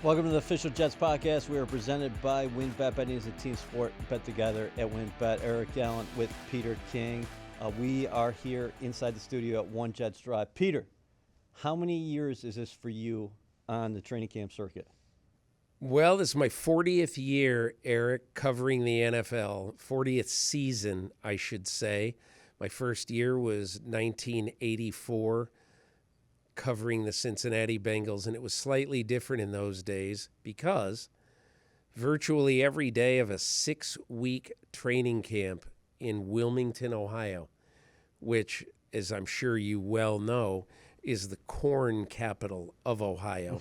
Welcome to the official Jets podcast. We are presented by WynnBET. Betting is a team sport. Bet together at WynnBET. Eric Gallant with Peter King. We are here inside the studio at One Jets Drive. Peter, how many years is this for you on the training camp circuit? Well, this is my 40th year, Eric, covering the NFL. 40th season, I should say. My first year was 1984, covering the Cincinnati Bengals, and it was slightly different in those days because virtually every day of a 6-week training camp in Wilmington, Ohio, which, as I'm sure you well know, is the corn capital of Ohio.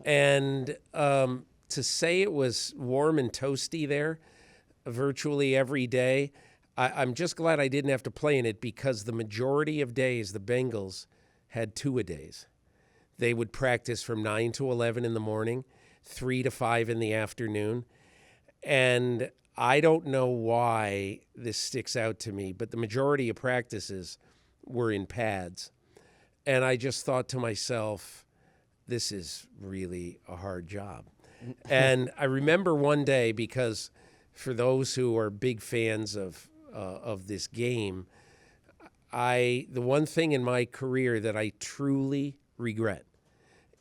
And to say it was warm and toasty there virtually every day, I'm just glad I didn't have to play in it, because the majority of days the Bengals had two-a-days. They would practice from 9 to 11 in the morning, 3 to 5 in the afternoon. And I don't know why this sticks out to me, but the majority of practices were in pads. And I just thought to myself, this is really a hard job. And I remember one day, because for those who are big fans of this game, the one thing in my career that I truly regret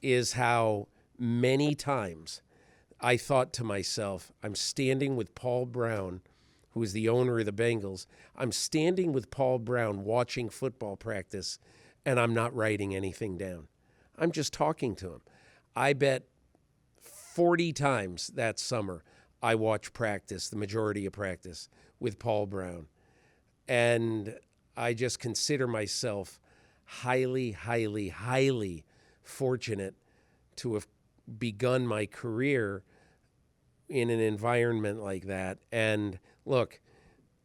is how many times I thought to myself, I'm standing with Paul Brown, who is the owner of the Bengals. I'm standing with Paul Brown watching football practice, and I'm not writing anything down. I'm just talking to him. I bet 40 times that summer I watched practice, the majority of practice, with Paul Brown. And I just consider myself highly, highly, highly fortunate to have begun my career in an environment like that. And look,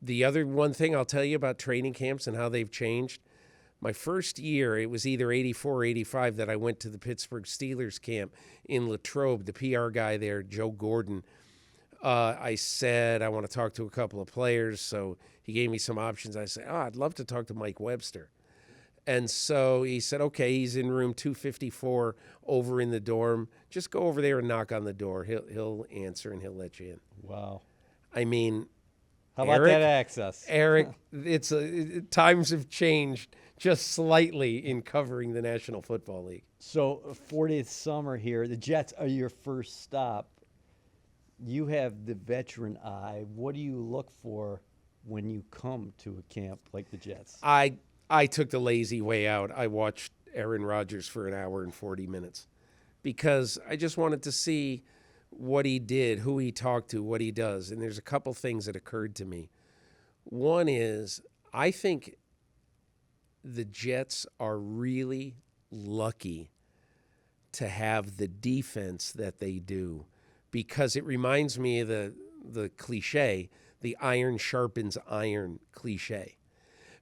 the other one thing I'll tell you about training camps and how they've changed, my first year, it was either 84 or 85 that I went to the Pittsburgh Steelers camp in Latrobe. The PR guy there, Joe Gordon, I said, I want to talk to a couple of players. So he gave me some options. I said, I'd love to talk to Mike Webster. And so he said, okay, he's in room 254 over in the dorm. Just go over there and knock on the door. He'll answer and he'll let you in. Wow. I mean, how about that access? Eric, times have changed just slightly in covering the National Football League. So 40th summer here. The Jets are your first stop. You have the veteran eye. What do you look for when you come to a camp like the Jets? I took the lazy way out. I watched Aaron Rodgers for an hour and 40 minutes because I just wanted to see what he did, who he talked to, what he does. And there's a couple things that occurred to me. One is, I think the Jets are really lucky to have the defense that they do, because it reminds me of the cliche, the iron sharpens iron cliche.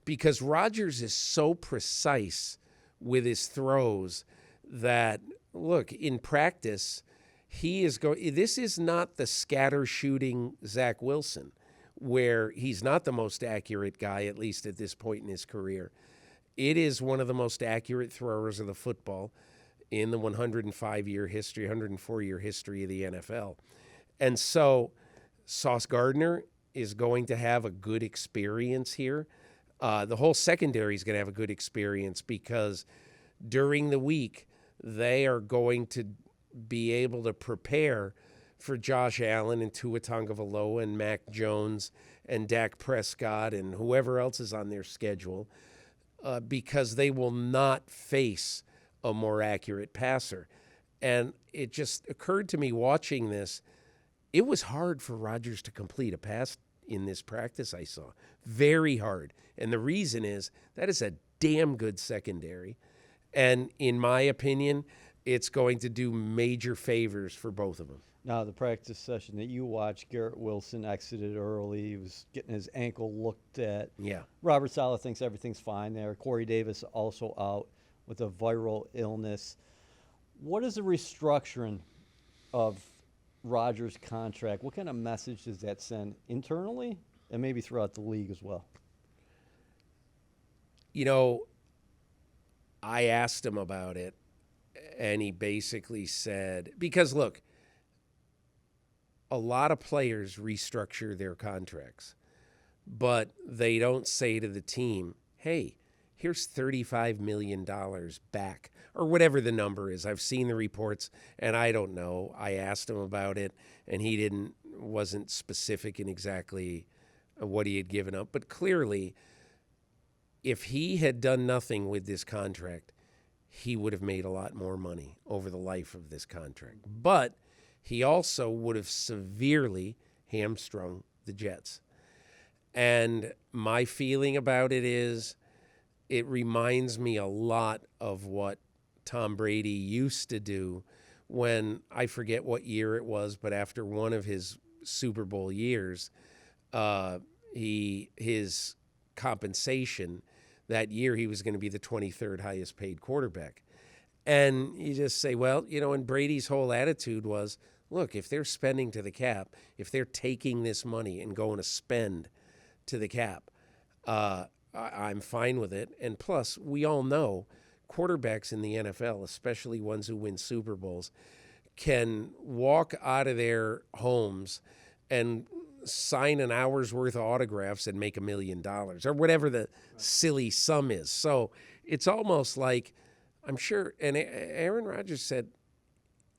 Because Rodgers is so precise with his throws that, look, in practice, this is not the scatter shooting Zach Wilson, where he's not the most accurate guy, at least at this point in his career. It is one of the most accurate throwers of the football in the 104-year history of the NFL. And so Sauce Gardner is going to have a good experience here. The whole secondary is going to have a good experience, because during the week they are going to be able to prepare for Josh Allen and Tua Tagovailoa and Mac Jones and Dak Prescott and whoever else is on their schedule, because they will not face a more accurate passer. And it just occurred to me watching this, it was hard for Rodgers to complete a pass in this practice I saw. Very hard. And the reason is that is a damn good secondary. And in my opinion, it's going to do major favors for both of them. Now, the practice session that you watched, Garrett Wilson exited early. He was getting his ankle looked at. Yeah. Robert Saleh thinks everything's fine there. Corey Davis also out with a viral illness. What is the restructuring of Rodgers' contract? What kind of message does that send internally and maybe throughout the league as well? You know, I asked him about it, and he basically said, because look, a lot of players restructure their contracts, but they don't say to the team, hey, here's $35 million back, or whatever the number is. I've seen the reports, and I don't know. I asked him about it, and he wasn't specific in exactly what he had given up. But clearly, if he had done nothing with this contract, he would have made a lot more money over the life of this contract. But he also would have severely hamstrung the Jets. And my feeling about it is it reminds me a lot of what Tom Brady used to do when, I forget what year it was, but after one of his Super Bowl years, his compensation that year, he was going to be the 23rd highest paid quarterback. And you just say, well, and Brady's whole attitude was, look, if they're spending to the cap, if they're taking this money and going to spend to the cap, I'm fine with it. And plus, we all know quarterbacks in the NFL, especially ones who win Super Bowls, can walk out of their homes and sign an hour's worth of autographs and make $1 million or whatever the silly sum is. So it's almost like, I'm sure, and Aaron Rodgers said,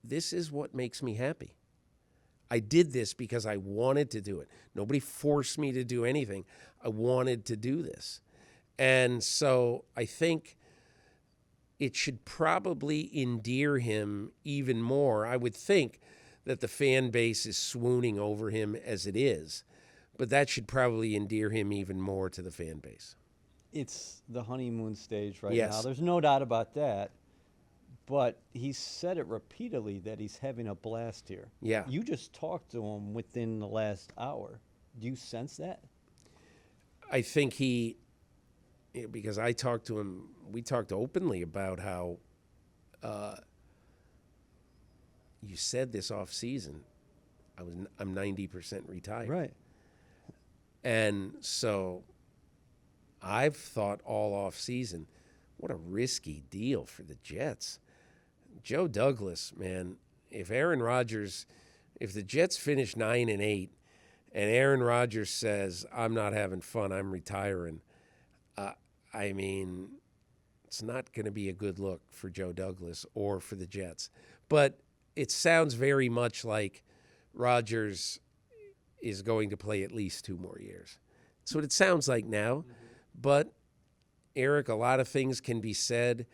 this is what makes me happy. I did this because I wanted to do it. Nobody forced me to do anything. I wanted to do this. And so I think it should probably endear him even more. I would think that the fan base is swooning over him as it is, but that should probably endear him even more to the fan base. It's the honeymoon stage right Yes. now. There's no doubt about that. But he's said it repeatedly that he's having a blast here. Yeah. You just talked to him within the last hour. Do you sense that? I think because I talked to him, we talked openly about how you said this off season, I'm 90% retired. Right. And so I've thought all off season, what a risky deal for the Jets. Joe Douglas, man, if the Jets finish 9-8 and Aaron Rodgers says, I'm not having fun, I'm retiring, it's not going to be a good look for Joe Douglas or for the Jets. But it sounds very much like Rodgers is going to play at least 2 more years. That's what it sounds like now. Mm-hmm. But, Eric, a lot of things can be said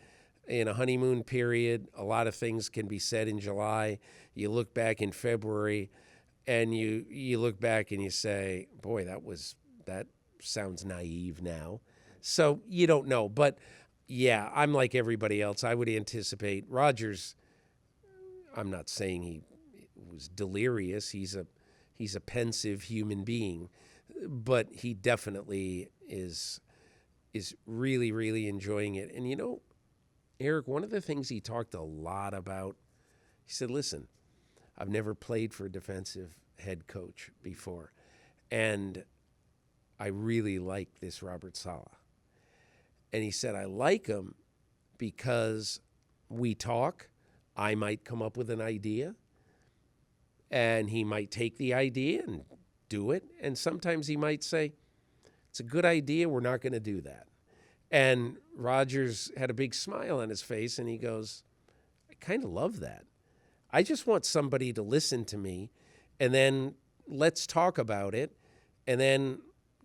in a honeymoon period. A lot of things can be said in July. You look back in February, and you look back and you say, boy, that sounds naive now. So you don't know. But, yeah, I'm like everybody else. I would anticipate Rodgers, I'm not saying he was delirious. He's a pensive human being. But he definitely is really, really enjoying it. And, Eric, one of the things he talked a lot about, he said, listen, I've never played for a defensive head coach before, and I really like this Robert Saleh. And he said, I like him because we talk. I might come up with an idea, and he might take the idea and do it. And sometimes he might say, it's a good idea, we're not going to do that. And Rodgers had a big smile on his face, and he goes, I kind of love that. I just want somebody to listen to me, and then let's talk about it, and then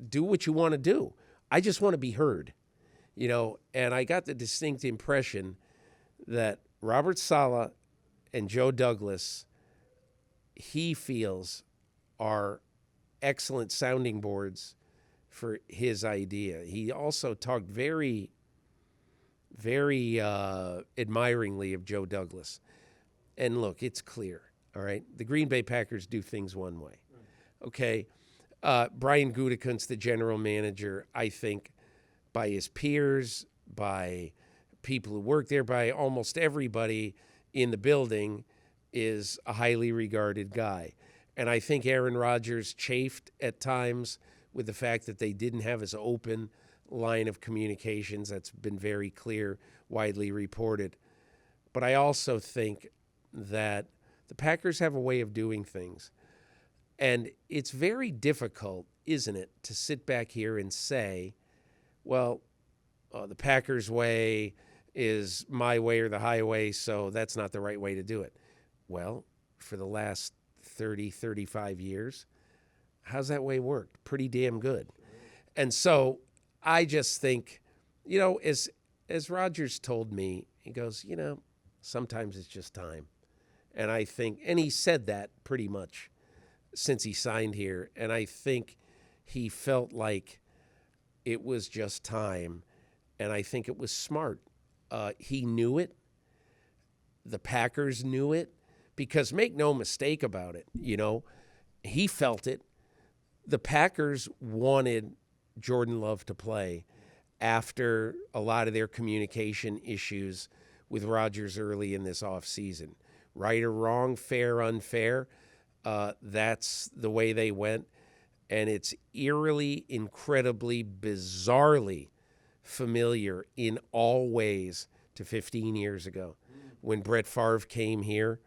do what you want to do. I just want to be heard, And I got the distinct impression that Robert Saleh and Joe Douglas, he feels, are excellent sounding boards for his idea. He also talked very, very admiringly of Joe Douglas. And look, it's clear, all right? The Green Bay Packers do things one way, okay? Brian Gutekunst, the general manager, I think by his peers, by people who work there, by almost everybody in the building, is a highly regarded guy. And I think Aaron Rodgers chafed at times with the fact that they didn't have as open line of communications. That's been very clear, widely reported. But I also think that the Packers have a way of doing things. And it's very difficult, isn't it, to sit back here and say, well, the Packers way is my way or the highway, so that's not the right way to do it. Well, for the last 30, 35 years, how's that way worked? Pretty damn good. And so I just think, as Rodgers told me, he goes, sometimes it's just time. And I think, and he said that pretty much since he signed here. And I think he felt like it was just time. And I think it was smart. He knew it. The Packers knew it. Because make no mistake about it, he felt it. The Packers wanted Jordan Love to play after a lot of their communication issues with Rodgers early in this offseason. Right or wrong, fair, unfair, that's the way they went. And it's eerily, incredibly, bizarrely familiar in all ways to 15 years ago when Brett Favre came here.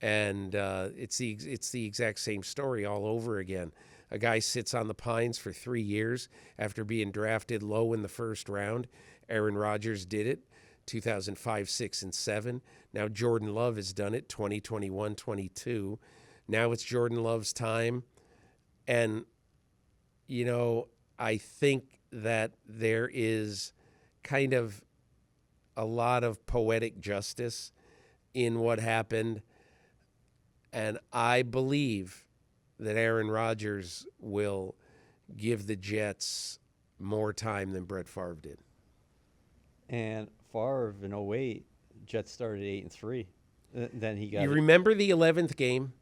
And it's the exact same story all over again. A guy sits on the Pines for 3 years after being drafted low in the first round. Aaron Rodgers did it, 2005, 6, and 7. Now Jordan Love has done it, 2021, 22. Now it's Jordan Love's time. And, I think that there is kind of a lot of poetic justice in what happened. And I believe that Aaron Rodgers will give the Jets more time than Brett Favre did. And Favre in 08, Jets started 8-3. Then he got. You remember the 11th game?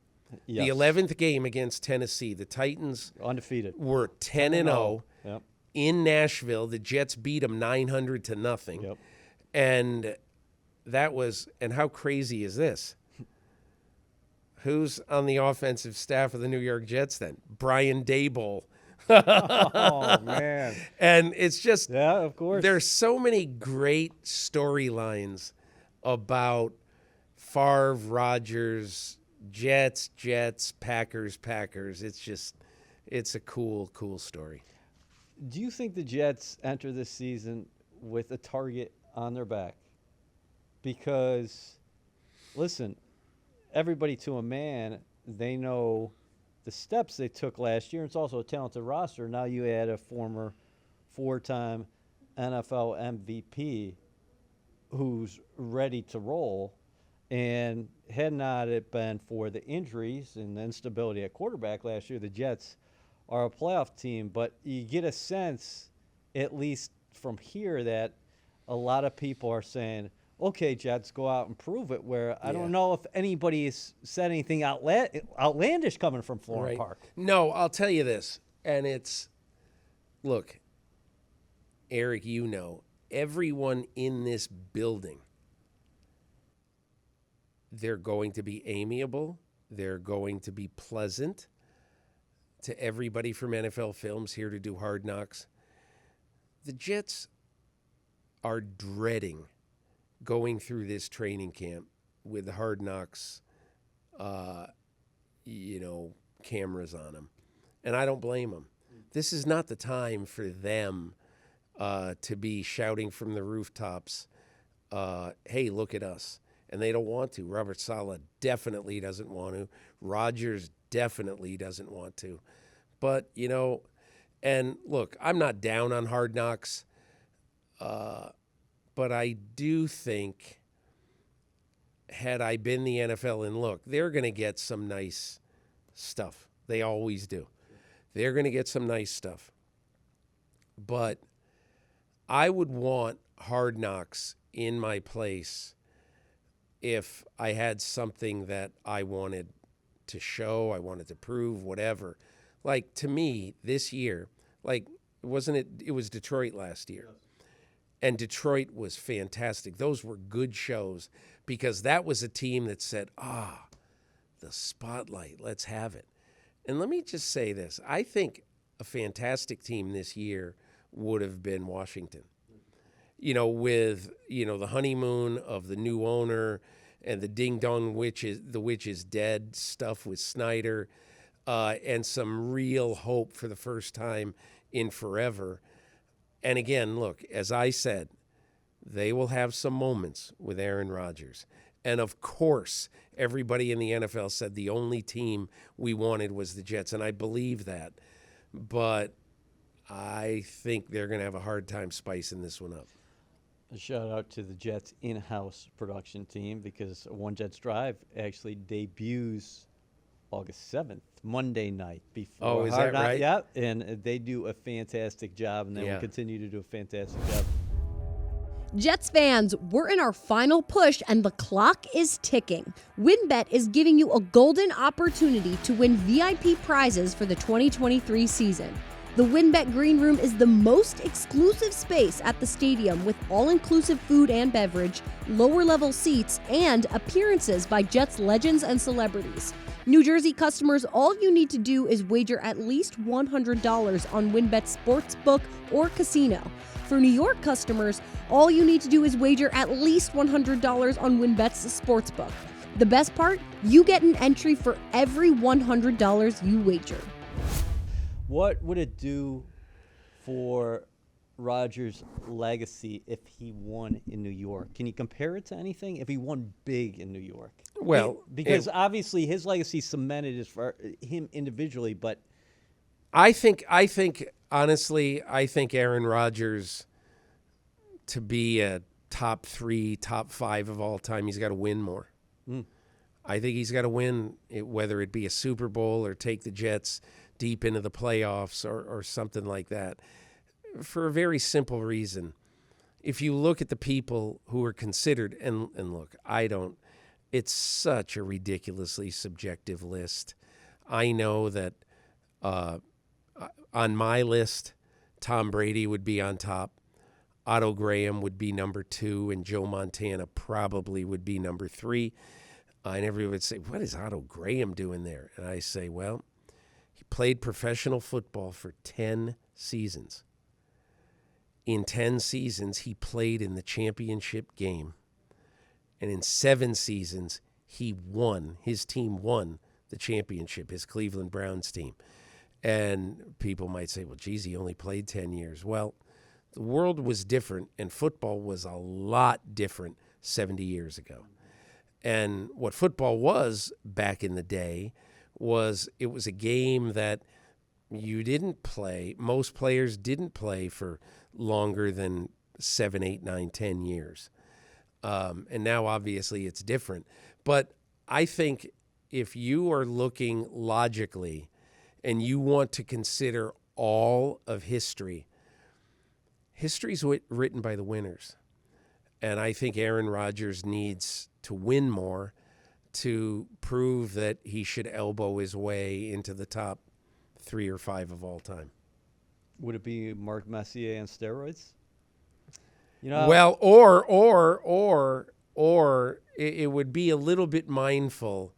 Yes. The 11th game against Tennessee. The Titans undefeated were 10-0 Yep. in Nashville. The Jets beat them 900-0. Yep. And that was, and how crazy is this? Who's on the offensive staff of the New York Jets then? Brian Daboll. Oh, man. And it's just, Yeah, of course. there's so many great storylines about Favre, Rodgers, Jets, Packers. It's a cool story. Do you think the Jets enter this season with a target on their back? Because, listen, everybody to a man, they know the steps they took last year. It's also a talented roster. Now you add a former 4-time NFL MVP who's ready to roll. And had not it been for the injuries and the instability at quarterback last year, the Jets are a playoff team. But you get a sense, at least from here, that a lot of people are saying, okay, Jets, go out and prove it, where I don't know if anybody has said anything outlandish coming from Florham Park. No, I'll tell you this, and look, Eric, everyone in this building, they're going to be amiable. They're going to be pleasant to everybody from NFL Films here to do Hard Knocks. The Jets are dreading going through this training camp with the Hard Knocks, cameras on them. And I don't blame them. This is not the time for them to be shouting from the rooftops, hey, look at us. And they don't want to. Robert Saleh definitely doesn't want to. Rodgers definitely doesn't want to. But, and look, I'm not down on Hard Knocks, but I do think, had I been the NFL, and look, they're going to get some nice stuff. They always do. They're going to get some nice stuff. But I would want Hard Knocks in my place if I had something that I wanted to show, I wanted to prove, whatever. Like, to me, this year, it was Detroit last year. Yes. And Detroit was fantastic. Those were good shows because that was a team that said, the spotlight, let's have it. And let me just say this. I think a fantastic team this year would have been Washington. with, the honeymoon of the new owner and the ding dong the witch is dead stuff with Snyder, and some real hope for the first time in forever. And again, look, as I said, they will have some moments with Aaron Rodgers. And of course, everybody in the NFL said the only team we wanted was the Jets, and I believe that. But I think they're going to have a hard time spicing this one up. A shout out to the Jets in-house production team, because One Jets Drive actually debuts August 7th, Monday night. Before Oh, is that right? Yeah, and they do a fantastic job, and they will continue to do a fantastic job. Jets fans, we're in our final push and the clock is ticking. WynnBET is giving you a golden opportunity to win VIP prizes for the 2023 season. The WynnBET Green Room is the most exclusive space at the stadium, with all-inclusive food and beverage, lower-level seats, and appearances by Jets legends and celebrities. New Jersey customers, all you need to do is wager at least $100 on WynnBET Sportsbook or Casino. For New York customers, all you need to do is wager at least $100 on WynnBET's Sportsbook. The best part? You get an entry for every $100 you wager. What would it do for Rodgers' legacy if he won in New York? Can you compare it to anything if he won big in New York? Well, because obviously his legacy cemented is for him individually, but I think honestly, I think Aaron Rodgers, to be a top 3, top 5 of all time, he's got to win more. I think he's got to win, whether it be a Super Bowl or take the Jets deep into the playoffs or something like that, for a very simple reason. If you look at the people who are considered, and look, it's such a ridiculously subjective list. I know that on my list, Tom Brady would be on top. Otto Graham would be number 2, and Joe Montana probably would be number 3. And everyone would say, what is Otto Graham doing there? And I say, well, he played professional football for 10 seasons. In 10 seasons, he played in the championship game. And in 7 seasons, his team won the championship, his Cleveland Browns team. And people might say, well, geez, he only played 10 years. Well, the world was different, and football was a lot different 70 years ago. And what football was back in the day was it was a game that you didn't play. Most players didn't play for longer than 7, 8, 9, 10 years. And now, obviously, it's different. But I think if you are looking logically and you want to consider all of history, history's written by the winners. And I think Aaron Rodgers needs to win more to prove that he should elbow his way into the top 3 or 5 of all time. would it be Mark Messier on steroids? You know, Well, or it would be a little bit mindful.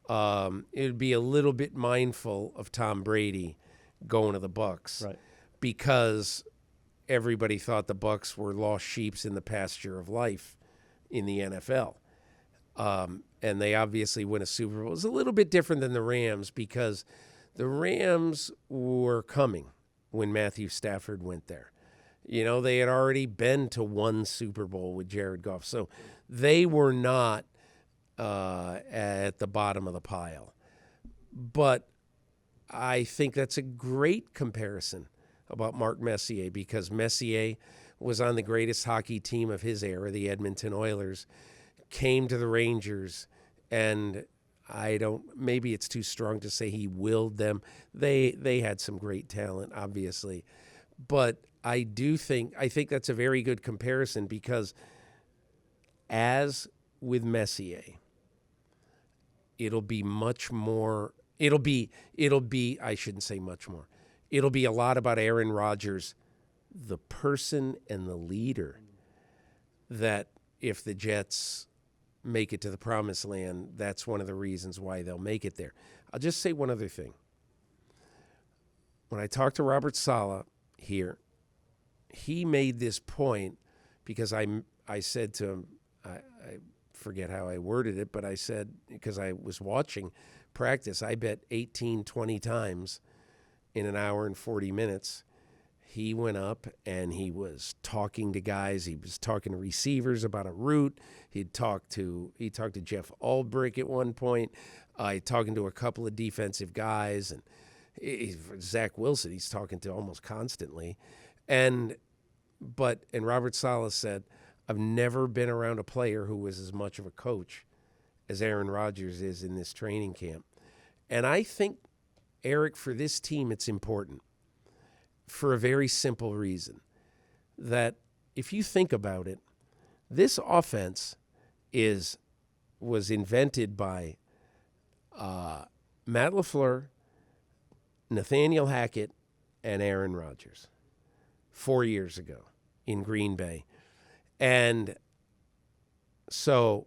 It would be a little bit mindful of Tom Brady going to the Bucs, right. because everybody thought the Bucs were lost sheeps in the pasture of life in the NFL. And they obviously win a Super Bowl. It's a little bit different than the Rams, because the Rams were coming when Matthew Stafford went there. You know, they had already been to 1 Super Bowl with Jared Goff. So they were not at the bottom of the pile. But I think that's a great comparison about Mark Messier, because Messier was on the greatest hockey team of his era, the Edmonton Oilers, came to the Rangers, and maybe it's too strong to say he willed them. They had some great talent, obviously. But I think that's a very good comparison, because as with Messier, it'll be I shouldn't say much more. It'll be a lot about Aaron Rodgers, the person and the leader, that if the Jets make it to the promised land, that's one of the reasons why they'll make it there. I'll just say one other thing. When I talked to Robert Saleh here, he made this point because I said to him, I forget how I worded it, but I said, because I was watching practice, I bet 18, 20 times in an hour and 40 minutes. He went up and he was talking to guys. He was talking to receivers about a route. He talked to Jeff Ulbrich at one point. Talking to a couple of defensive guys, and Zach Wilson he's talking to almost constantly. And Robert Saleh said, I've never been around a player who was as much of a coach as Aaron Rodgers is in this training camp. And I think, Eric, for this team, it's important for a very simple reason, that if you think about it, this offense was invented by Matt LaFleur, Nathaniel Hackett, and Aaron Rodgers 4 years ago in Green Bay. And so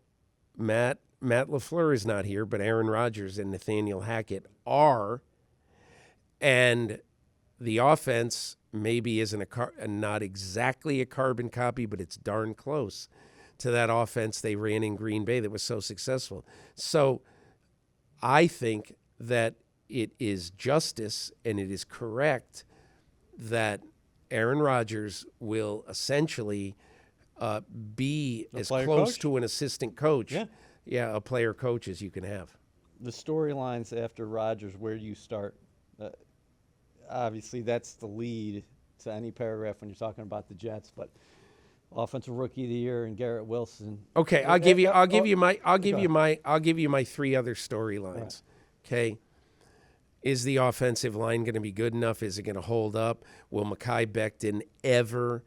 Matt LaFleur is not here, but Aaron Rodgers and Nathaniel Hackett are. And the offense maybe isn't not exactly a carbon copy, but it's darn close to that offense they ran in Green Bay that was so successful. So I think that it is justice and it is correct that Aaron Rodgers will essentially be as close to an assistant coach, a player coach as you can have. The storylines after Rodgers, where do you start? Obviously, that's the lead to any paragraph when you're talking about the Jets, but Offensive Rookie of the Year and Garrett Wilson. Okay, I'll give you my three other storylines. Right. Okay. Is the offensive line going to be good enough? Is it going to hold up? Will Mekhi Becton ever,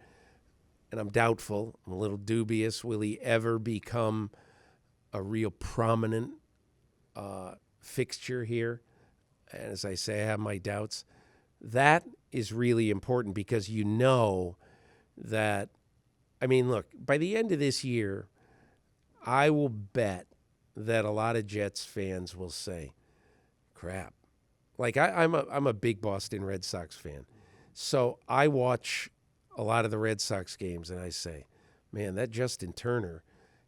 and I'm doubtful, I'm a little dubious, will he ever become a real prominent fixture here? And as I say, I have my doubts. That is really important because you know that, I mean, look, by the end of this year, I will bet that a lot of Jets fans will say, crap. Like, I'm a big Boston Red Sox fan. So I watch a lot of the Red Sox games, and I say, man, that Justin Turner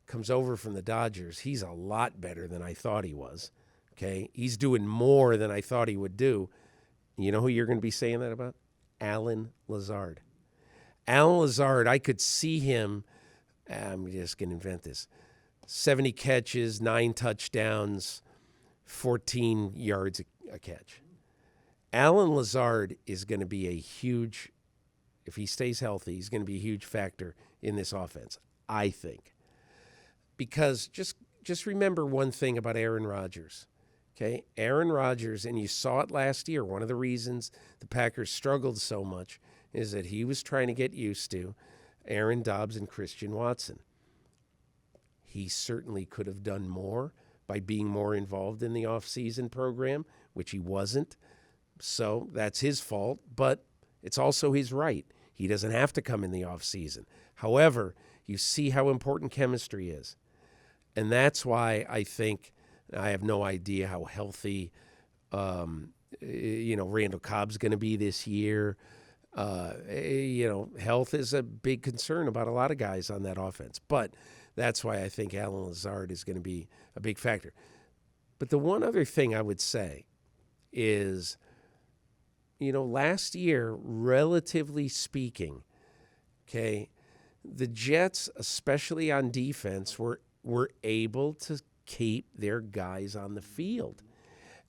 comes over from the Dodgers. He's a lot better than I thought he was. Okay? He's doing more than I thought he would do. You know who you're going to be saying that about? Allen Lazard. Allen Lazard, I could see him, I'm just going to invent this, 70 catches, 9 touchdowns, 14 yards a catch. Allen Lazard is going to be a huge, if he stays healthy, he's going to be a huge factor in this offense, I think. Because just remember one thing about Aaron Rodgers. Okay, Aaron Rodgers, and you saw it last year, one of the reasons the Packers struggled so much is that he was trying to get used to Aaron Dobbs and Christian Watson. He certainly could have done more by being more involved in the offseason program, which he wasn't. So that's his fault, but it's also his right. He doesn't have to come in the offseason. However, you see how important chemistry is. And that's why I think, I have no idea how healthy, Randall Cobb's going to be this year. Health is a big concern about a lot of guys on that offense. But that's why I think Allen Lazard is going to be a big factor. But the one other thing I would say is, last year, relatively speaking, okay, the Jets, especially on defense, were able to keep their guys on the field.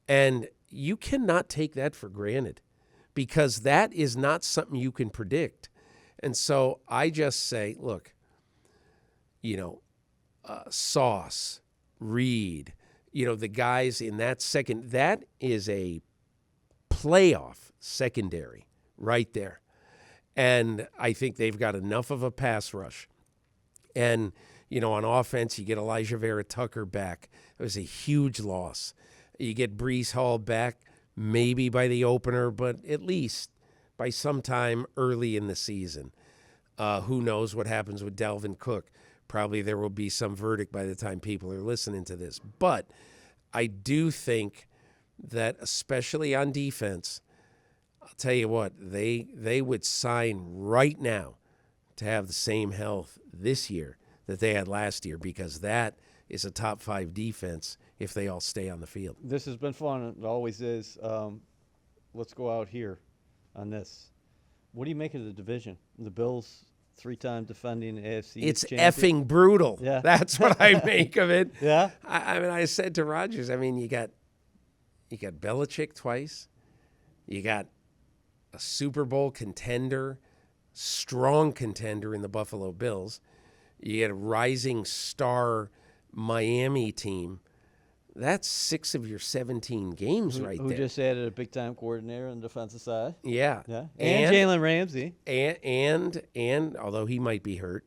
And you cannot take that for granted because that is not something you can predict. And so I just say, look, Sauce, Reed, the guys in that second, that is a playoff secondary right there. And I think they've got enough of a pass rush. And on offense, you get Elijah Vera-Tucker back. It was a huge loss. You get Breece Hall back, maybe by the opener, but at least by sometime early in the season. Who knows what happens with Dalvin Cook? Probably there will be some verdict by the time people are listening to this. But I do think that, especially on defense, I'll tell you what, they would sign right now to have the same health this year that they had last year, because that is a top 5 defense if they all stay on the field. This has been fun. It always is. Let's go out here on this. What do you make of the division? The Bills, 3-time defending AFC It's champion. effing brutal. Yeah. That's what I make of it. Yeah? I mean, I said to Rodgers, I mean, you got Belichick twice. You got a Super Bowl contender, strong contender in the Buffalo Bills. You get a rising star Miami team. That's 6 of your 17 games right Who there. just added a big-time coordinator on the defensive side. Yeah. Yeah. And Jalen Ramsey. And although he might be hurt.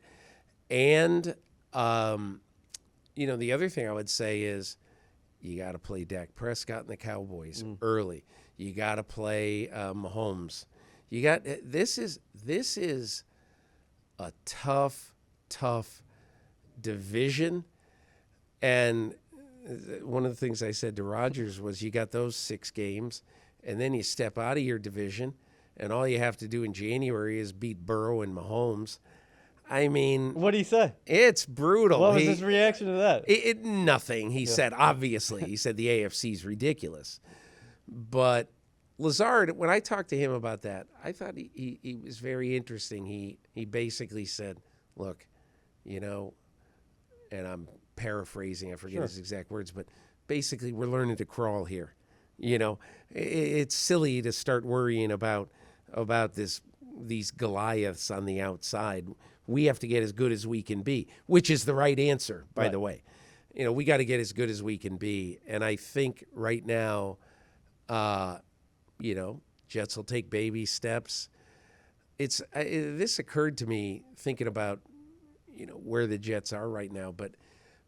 And, the other thing I would say is you got to play Dak Prescott and the Cowboys early. You got to play Mahomes. This is a tough division. And one of the things I said to Rodgers was, you got those 6 games, and then you step out of your division, and all you have to do in January is beat Burrow and Mahomes. I mean, What did he say? it's brutal. What was his reaction to that? Nothing. He said, obviously, he said the AFC's ridiculous. But Lazard, when I talked to him about that, I thought he was very interesting. He basically said, look, and I'm paraphrasing, I forget his exact words, but basically we're learning to crawl here. It's silly to start worrying about these Goliaths on the outside. We have to get as good as we can be, which is the right answer, by the way. We got to get as good as we can be. And I think right now, Jets will take baby steps. This occurred to me thinking about, where the Jets are right now. But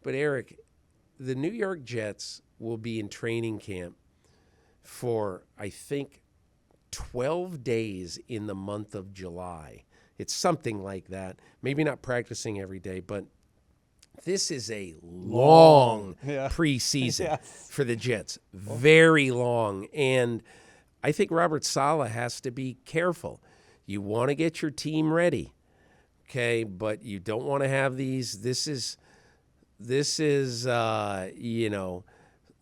Eric, the New York Jets will be in training camp for, I think, 12 days in the month of July. It's something like that. Maybe not practicing every day, but this is a long preseason for the Jets. Very long. And I think Robert Saleh has to be careful. You want to get your team ready, okay? But you don't want to have these. This is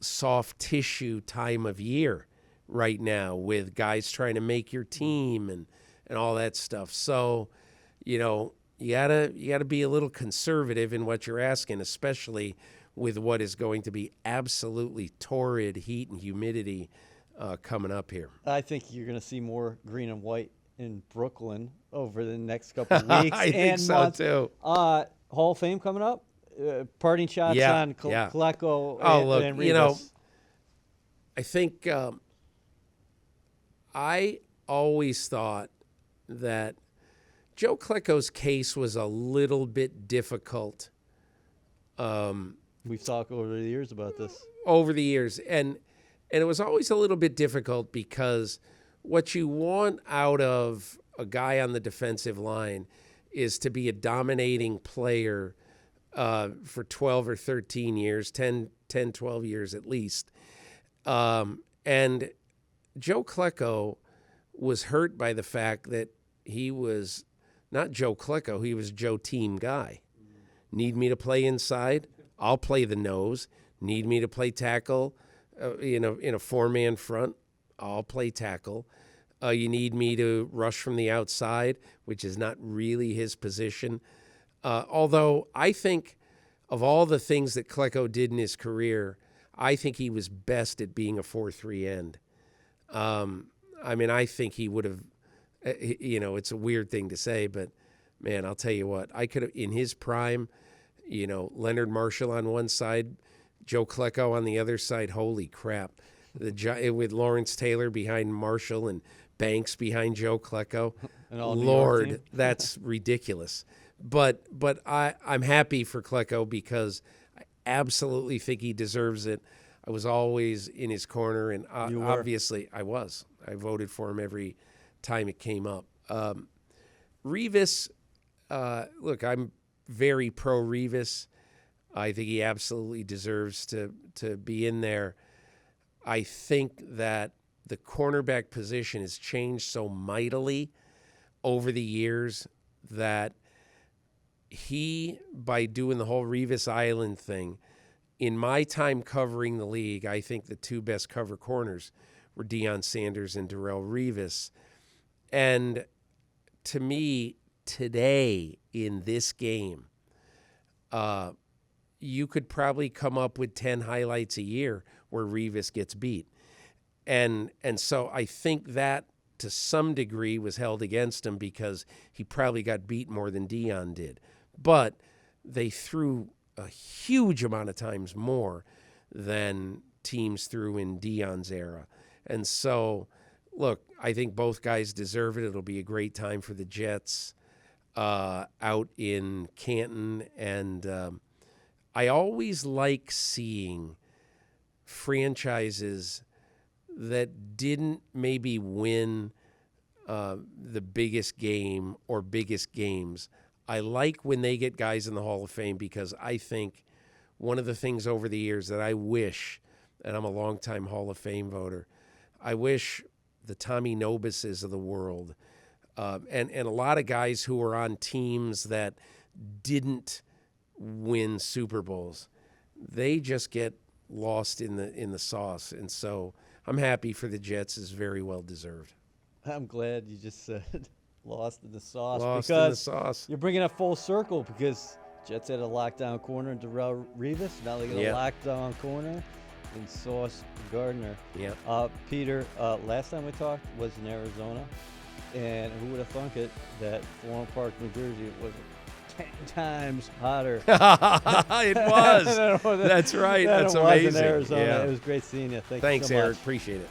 soft tissue time of year right now with guys trying to make your team and all that stuff. So, you gotta be a little conservative in what you're asking, especially with what is going to be absolutely torrid heat and humidity coming up here. I think you're going to see more green and white in Brooklyn over the next couple of weeks. I think so, months. too. Hall of Fame coming up. Parting shots on Klecko and Revis. I think I always thought that Joe Klecko's case was a little bit difficult. We've talked over the years about this. Over the years. And it was always a little bit difficult because what you want out of a guy on the defensive line is to be a dominating player for 12 or 13 years, 10, 12 years at least. And Joe Klecko was hurt by the fact that he was not Joe Klecko, he was Joe Team guy. Need me to play inside? I'll play the nose. Need me to play tackle in a four-man front? I'll play tackle. You need me to rush from the outside, which is not really his position. Although I think of all the things that Klecko did in his career, I think he was best at being a 4-3 end. I think he would have, it's a weird thing to say, but man, I'll tell you what, I could have, in his prime, Leonard Marshall on one side, Joe Klecko on the other side. Holy crap. With Lawrence Taylor behind Marshall and Banks behind Joe Klecko. Lord, that's ridiculous. But I'm happy for Klecko because I absolutely think he deserves it. I was always in his corner, and obviously I was. I voted for him every time it came up. Revis, look, I'm very pro Revis. I think he absolutely deserves to be in there. I think that the cornerback position has changed so mightily over the years that he, by doing the whole Revis Island thing, in my time covering the league, I think the two best cover corners were Deion Sanders and Darrelle Revis. And to me, today in this game, you could probably come up with 10 highlights a year where Revis gets beat. And so I think that to some degree was held against him because he probably got beat more than Deion did. But they threw a huge amount of times more than teams threw in Deion's era. And so, look, I think both guys deserve it. It'll be a great time for the Jets out in Canton. And I always like seeing franchises that didn't maybe win the biggest game or biggest games. I like when they get guys in the Hall of Fame because I think one of the things over the years that I wish, and I'm a longtime Hall of Fame voter, I wish the Tommy Nobises of the world and a lot of guys who were on teams that didn't win Super Bowls, they just get lost in the sauce. And so I'm happy for the Jets. It's very well deserved. I'm glad you just said lost in the sauce. Lost because in the sauce. You're bringing it full circle because Jets had a lockdown corner in Darrelle Revis. Now they got a lockdown corner in Sauce Gardner. Yeah. Peter, last time we talked was in Arizona, and who would have thunk it that Florham Park, New Jersey was 10 times hotter. It was. That's right. That's amazing. In Arizona. Yeah. It was great seeing you. Thanks, so much. Eric. Appreciate it.